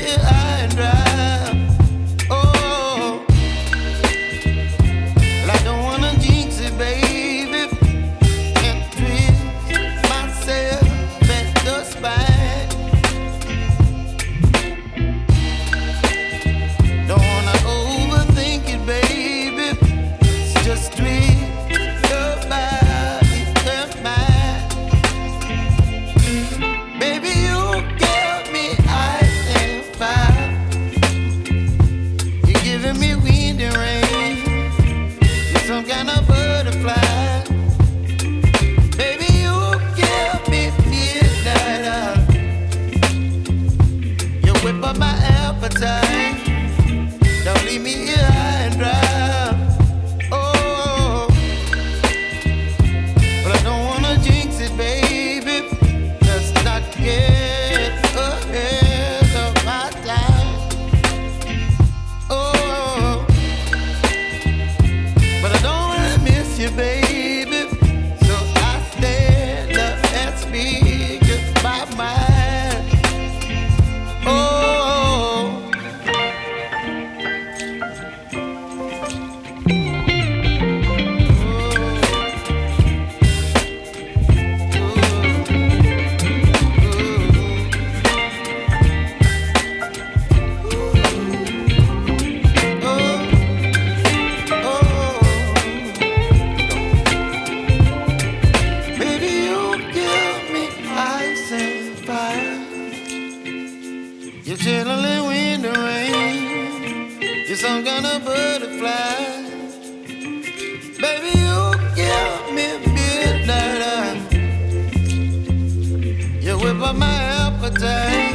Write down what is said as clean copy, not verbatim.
here high and dry. Oh, well, I don't wanna jinx it, baby, and twist myself at the spine. Don't wanna overthink it, baby. It's just twist your body and mine. Baby, you give me ice and fire. You're giving me wind and rain. You're some kind of butterfly. Baby, you give me midnight. You whip up my appetite. Don't leave me here high and dry. Oh, but I don't wanna jinx it, baby. Let's not get ahead of my time. Oh, but I don't wanna miss you, baby. So I stand up and speak just my mind. Oh. Baby, you give me ice and fire. You're chilling wind and rain. You're some kind of butterfly. Baby, you give me midnight. You whip up my appetite.